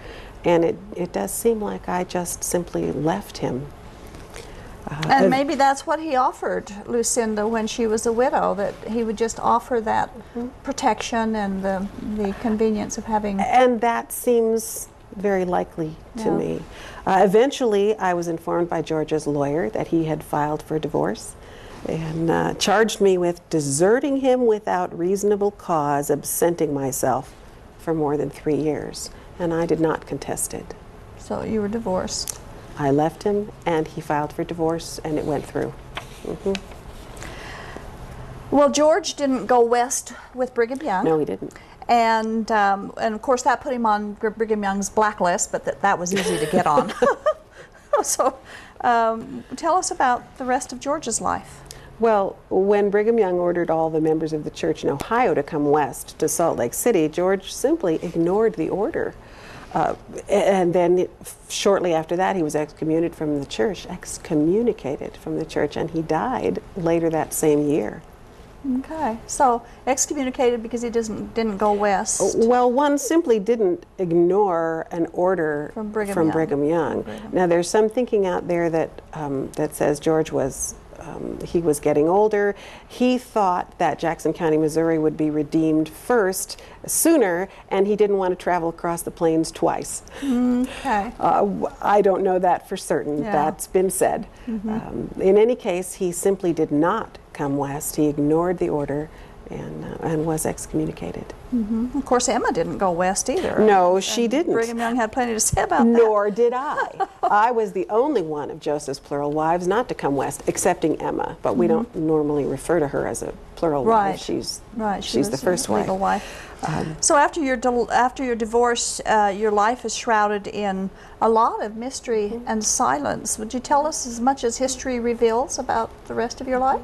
And it does seem like I just simply left him. And maybe that's what he offered Lucinda when she was a widow, that he would just offer that protection and the convenience of having... And that seems very likely to me. Eventually, I was informed by George's lawyer that he had filed for divorce and charged me with deserting him without reasonable cause, absenting myself for more than 3 years. And I did not contest it. So you were divorced. I left him, and he filed for divorce, and it went through. Well, George didn't go west with Brigham Young. No, he didn't. And of course that put him on Brigham Young's blacklist, but that was easy to get on. So tell us about the rest of George's life. Well, when Brigham Young ordered all the members of the church in Ohio to come west to Salt Lake City, George simply ignored the order. And then shortly after that, he was excommunicated from the church, and he died later that same year. Okay, so excommunicated because he didn't go west. Well, one simply didn't ignore an order from Brigham Young. Now, there's some thinking out there that that says George was he was getting older. He thought that Jackson County, Missouri would be redeemed sooner, and he didn't want to travel across the plains twice. Okay. I don't know that for certain. That's been said. In any case, he simply did not come west. He ignored the order and was excommunicated. Of course, Emma didn't go west either. No, she didn't. Brigham Young had plenty to say about that. Nor did I. I was the only one of Joseph's plural wives not to come west, excepting Emma. But we don't normally refer to her as a plural wife. She's the first legal wife. So after your divorce, your life is shrouded in a lot of mystery and silence. Would you tell us as much as history reveals about the rest of your life?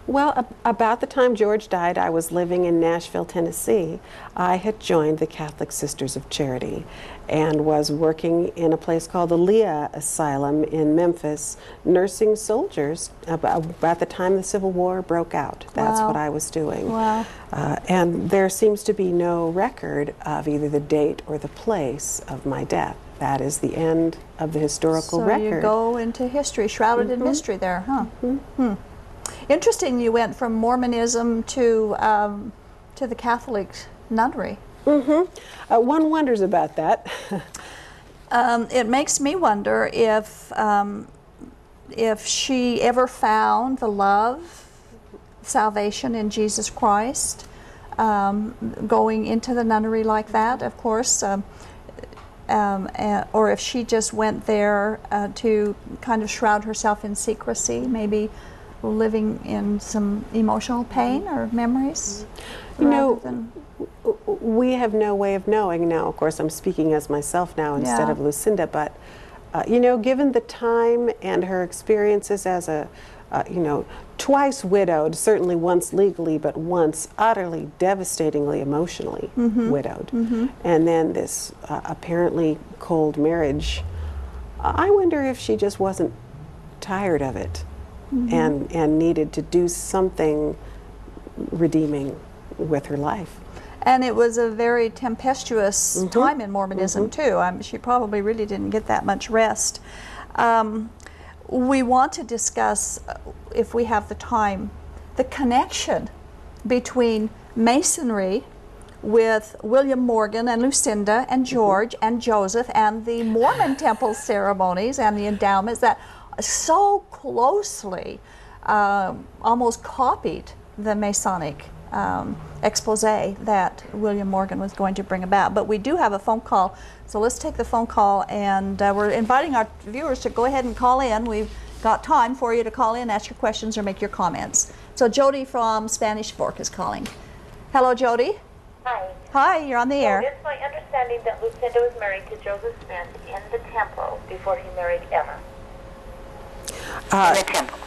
Well, about the time George died, I was living in Nashville, Tennessee. I had joined the Catholic Sisters of Charity and was working in a place called the Leah Asylum in Memphis, nursing soldiers about the time the Civil War broke out. That's what I was doing. And there seems to be no record of either the date or the place of my death. that is the end of the historical so record. you go into history, shrouded in mystery there, huh? Interesting you went from Mormonism to the Catholic nunnery. One wonders about that. It makes me wonder if she ever found the love, salvation in Jesus Christ, going into the nunnery like that, of course, or if she just went there to kind of shroud herself in secrecy, maybe living in some emotional pain or memories. You know, we have no way of knowing now. Of course, I'm speaking as myself now instead of Lucinda, but you know, given the time and her experiences as a, you know, twice widowed, certainly once legally, but once utterly, devastatingly, emotionally widowed, and then this apparently cold marriage, I wonder if she just wasn't tired of it and needed to do something redeeming with her life. And it was a very tempestuous time in Mormonism too. She probably really didn't get that much rest. We want to discuss, if we have the time, the connection between Masonry with William Morgan and Lucinda and George and Joseph and the Mormon temple ceremonies and the endowments that so closely almost copied the Masonic expose that William Morgan was going to bring about. But we do have a phone call, so let's take the phone call, and we're inviting our viewers to go ahead and call in. We've got time for you to call in, ask your questions, or make your comments. So Jody from Spanish Fork is calling. Hello, Jody. Hi. Hi, you're on the air. It's my understanding that Lucinda was married to Joseph Smith in the temple before he married Emma. In the temple.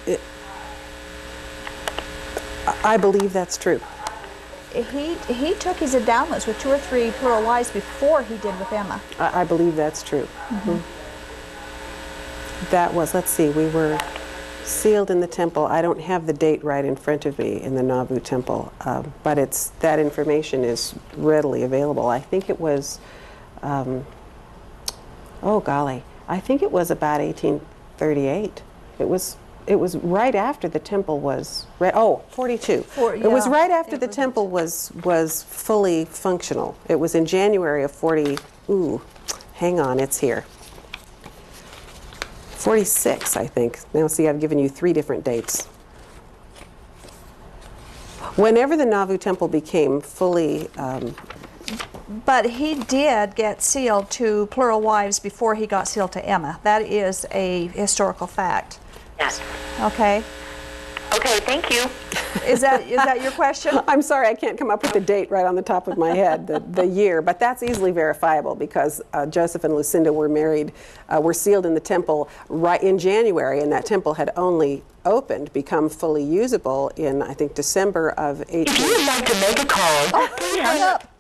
I believe that's true. He took his endowments with 2 or 3 plural wives before he did with Emma. I believe that's true. That was, let's see, we were sealed in the temple. I don't have the date right in front of me in the Nauvoo temple, but that information is readily available. I think it was, oh golly, I think it was about 1838. It was right after the temple was, 42. It was right after the temple was fully functional. It was in January of 40, hang on, it's here. 46, I think. Now see, I've given you 3 different dates. Whenever the Nauvoo temple became fully... But he did get sealed to plural wives before he got sealed to Emma. That is a historical fact. Yes. Okay. Okay, thank you. Is that your question? I'm sorry, I can't come up with the date right on the top of my head, the year, but that's easily verifiable because Joseph and Lucinda were married, were sealed in the temple right in January, and that temple had only opened, become fully usable in, I think, December of 18... If you would like to make a call, She hung up.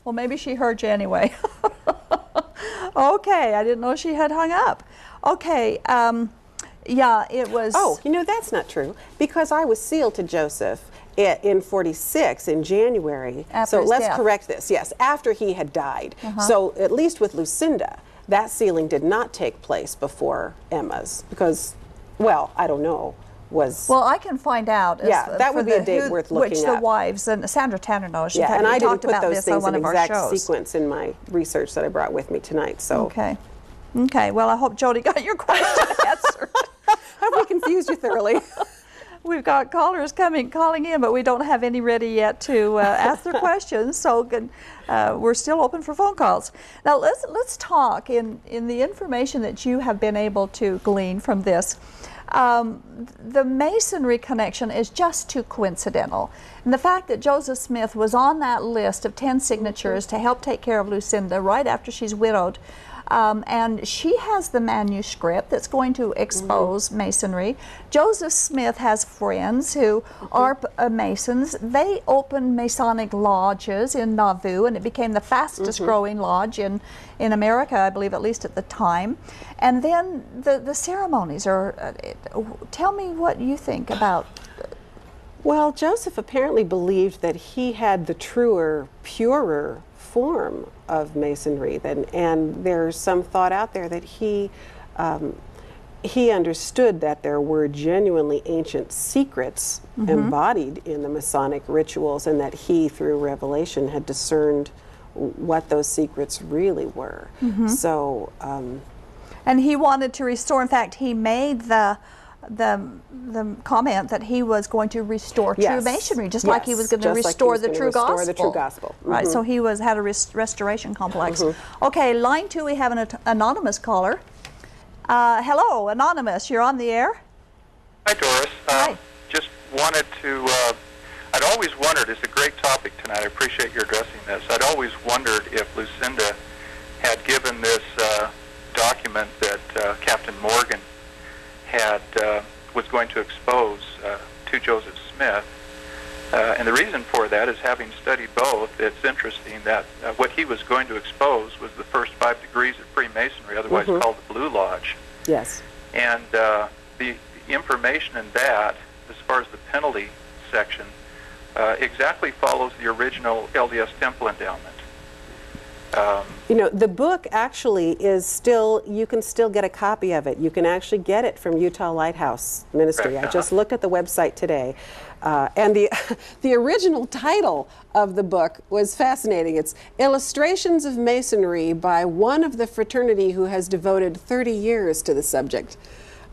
Well, maybe she heard you anyway. Okay, I didn't know she had hung up. Okay, yeah, it was... Oh, you know, that's not true, because I was sealed to Joseph in 46 in January. After so his let's death. correct this. Yes, after he had died. So at least with Lucinda, that sealing did not take place before Emma's, because, well, I don't know, was... Well, I can find out. Yeah, that would be a date worth looking which up. the wives, and Sandra Tanner knows. Yeah, and I didn't put about those this things on in one of our exact shows. sequence in my research that I brought with me tonight, so... Okay. Okay, well, I hope Jody got your question answered. Have we confused you thoroughly? We've got callers calling in, but we don't have any ready yet to ask their questions. So we're still open for phone calls. Now let's talk in the information that you have been able to glean from this. The Masonry connection is just too coincidental, and the fact that Joseph Smith was on that list of 10 signatures to help take care of Lucinda right after she's widowed. And she has the manuscript that's going to expose Masonry. Joseph Smith has friends who are Masons. They opened Masonic lodges in Nauvoo, and it became the fastest growing lodge in America, I believe, at least at the time. And then the ceremonies are, tell me what you think about. Well, Joseph apparently believed that he had the truer, purer form of Masonry. And there's some thought out there that he understood that there were genuinely ancient secrets embodied in the Masonic rituals, and that he, through revelation, had discerned what those secrets really were. So, and he wanted to restore. In fact, he made the comment that he was going to restore true Masonry, just like he was going to restore the true gospel. Right. So he had a restoration complex. Okay, line 2, we have an anonymous caller. Hello, Anonymous, you're on the air. Hi, Doris. Hi. Just wanted to, I'd always wondered, it's a great topic tonight, I appreciate your addressing this. I'd always wondered if Lucinda had given this document that Captain Morgan was going to expose to Joseph Smith. And the reason for that is, having studied both, it's interesting that what he was going to expose was the first 5 degrees of Freemasonry, otherwise called the Blue Lodge. Yes. And the information in that, as far as the penalty section, exactly follows the original LDS Temple endowment. You know, the book actually is still, you can still get a copy of it. You can actually get it from Utah Lighthouse Ministry. I just looked at the website today. And the original title of the book was fascinating. It's Illustrations of Masonry by one of the fraternity who has devoted 30 years to the subject.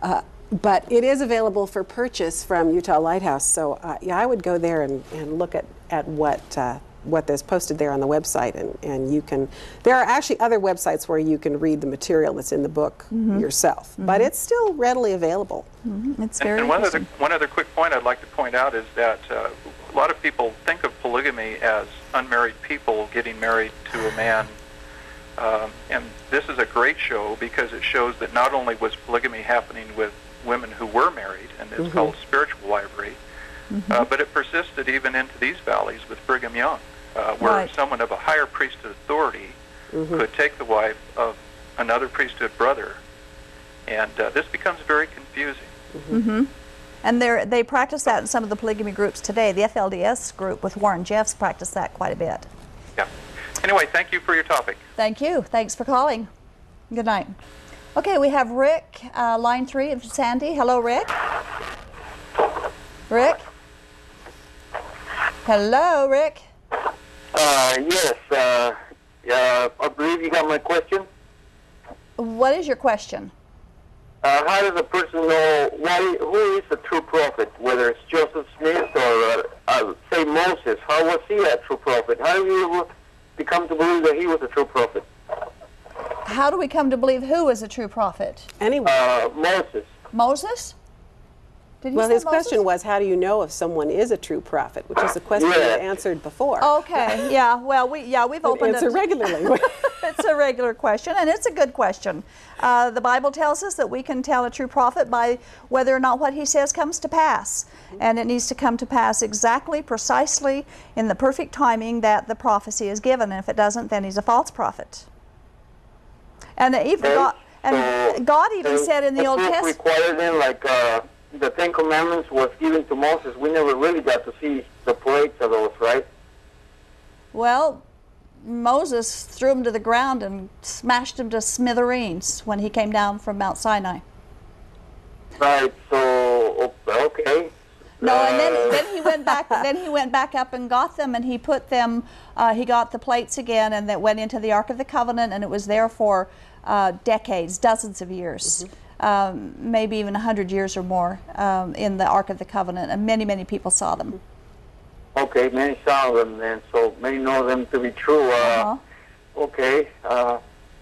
But it is available for purchase from Utah Lighthouse. So yeah, I would go there and look at what there's posted there on the website, and you can, there are actually other websites where you can read the material that's in the book yourself, but it's still readily available. It's very and one other quick point I'd like to point out is that a lot of people think of polygamy as unmarried people getting married to a man, and this is a great show because it shows that not only was polygamy happening with women who were married, and it's called spiritual wifery, but it persisted even into these valleys with Brigham Young, where someone of a higher priesthood authority could take the wife of another priesthood brother, and this becomes very confusing. And they practice that in some of the polygamy groups today. The FLDS group with Warren Jeffs practice that quite a bit. Yeah. Anyway, thank you for your topic. Thank you. Thanks for calling. Good night. Okay, we have Rick, line 3 of Sandy. Hello, Rick. Rick? Hello, Rick. Yes. I believe you got my question. What is your question? How does a person know who is the true prophet, whether it's Joseph Smith or, say, Moses? How was he a true prophet? How do you become to believe that he was a true prophet? How do we come to believe who is a true prophet? Anyway. Moses. Moses? Well, his question was, how do you know if someone is a true prophet, which is a question we answered before. Okay, yeah, well, we've opened it. It's regularly. It's a regular question, and it's a good question. The Bible tells us that we can tell a true prophet by whether or not what he says comes to pass. And it needs to come to pass exactly, precisely, in the perfect timing that the prophecy is given. And if it doesn't, then he's a false prophet. And even God even said in the Old Testament... required then, like... the Ten Commandments was given to Moses. We never really got to see the plates of those, right? Well, Moses threw them to the ground and smashed them to smithereens when he came down from Mount Sinai. Right. So okay. No, and then he went back. Then he went back up and got them, and he put them. He got the plates again, and that went into the Ark of the Covenant, and it was there for decades, dozens of years. Maybe even 100 years or more in the Ark of the Covenant, and many, many people saw them. Okay, many saw them, and so many know them to be true. Okay,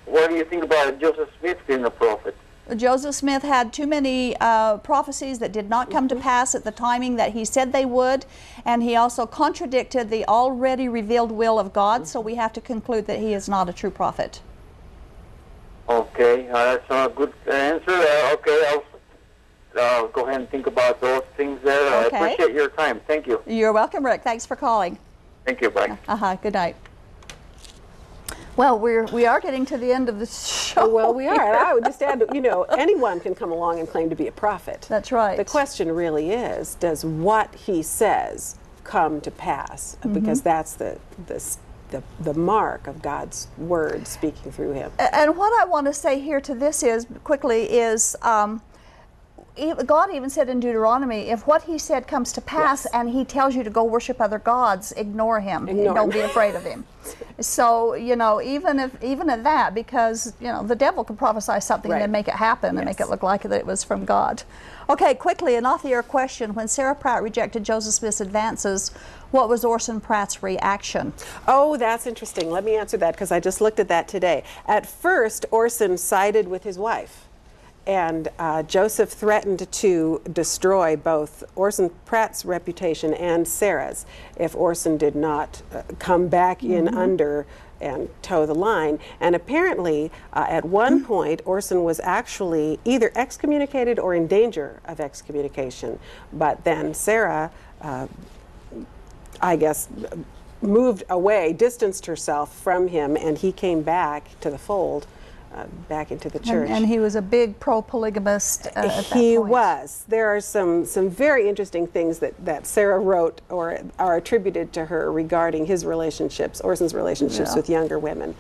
what do you think about Joseph Smith being a prophet? Joseph Smith had too many prophecies that did not come to pass at the timing that he said they would, and he also contradicted the already revealed will of God, so we have to conclude that he is not a true prophet. Okay, that's a good answer. Okay, I'll go ahead and think about those things there. Okay. I appreciate your time. Thank you. You're welcome, Rick. Thanks for calling. Thank you. Bye. Good night. Well, we are getting to the end of the show. Well, we are. And I would just add, anyone can come along and claim to be a prophet. That's right. The question really is, does what he says come to pass? Because that's the the mark of God's word speaking through him. And what I want to say here to this is, quickly, is God even said in Deuteronomy, if what he said comes to pass, Yes. and he tells you to go worship other gods, ignore him. Ignore Don't him. be afraid of him. So, you know, even at that, because, you know, the devil can prophesy something and Right. then make it happen and make it look like that it was from God. Okay, quickly, an off-the-air question. When Sarah Pratt rejected Joseph Smith's advances, what was Orson Pratt's reaction? Oh, that's interesting. Let me answer that, because I just looked at that today. At first, Orson sided with his wife. And Joseph threatened to destroy both Orson Pratt's reputation and Sarah's if Orson did not come back in under and toe the line. And apparently, at one point, Orson was actually either excommunicated or in danger of excommunication. But then Sarah, I guess, moved away, distanced herself from him, and he came back to the fold. Back into the church. And he was a big pro-polygamist at that He point. was. There are some very interesting things that Sarah wrote or are attributed to her regarding his relationships, Orson's relationships with younger women.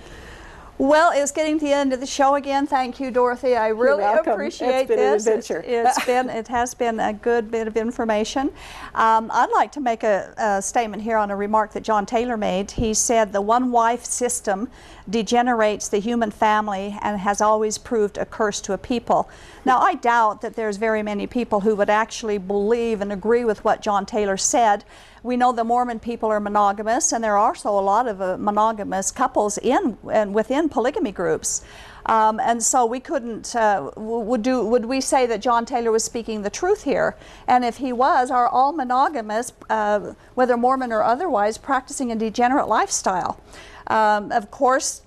Well, it's getting to the end of the show again. Thank you, Dorothy. I really welcome. appreciate It's been this. an adventure. It has been a good bit of information. I'd like to make a statement here on a remark that John Taylor made. He said the one-wife system degenerates the human family and has always proved a curse to a people. Now, I doubt that there's very many people who would actually believe and agree with what John Taylor said. We know the Mormon people are monogamous, and there are also a lot of monogamous couples in and within polygamy groups. And so we couldn't, would we say that John Taylor was speaking the truth here? And if he was, are all monogamous, whether Mormon or otherwise, practicing a degenerate lifestyle? Of course,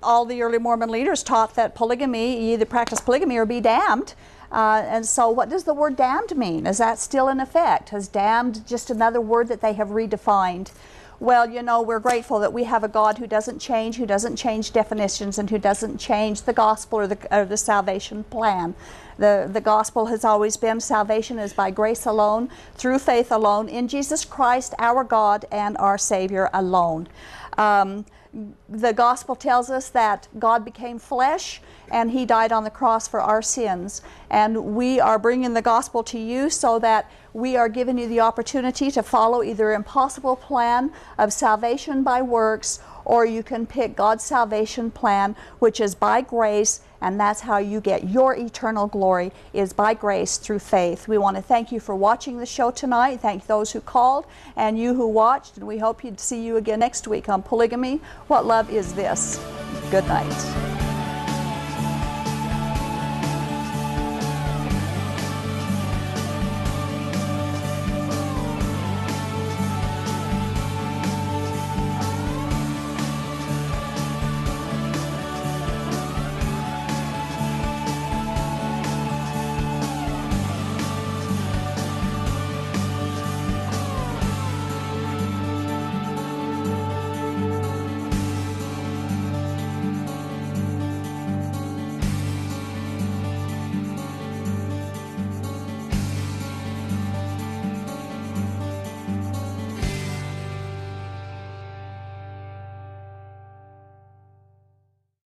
all the early Mormon leaders taught that polygamy, you either practice polygamy or be damned. And so what does the word damned mean? Is that still in effect? Is damned just another word that they have redefined? Well, you know, we're grateful that we have a God who doesn't change definitions, and who doesn't change the gospel or the salvation plan. The gospel has always been salvation is by grace alone, through faith alone, in Jesus Christ, our God and our Savior alone. The gospel tells us that God became flesh and he died on the cross for our sins. And we are bringing the gospel to you so that we are giving you the opportunity to follow either an impossible plan of salvation by works, or you can pick God's salvation plan, which is by grace, and that's how you get your eternal glory, is by grace through faith. We want to thank you for watching the show tonight. Thank those who called and you who watched, and we hope to see you again next week on Polygamy. What Love Is This? Good night.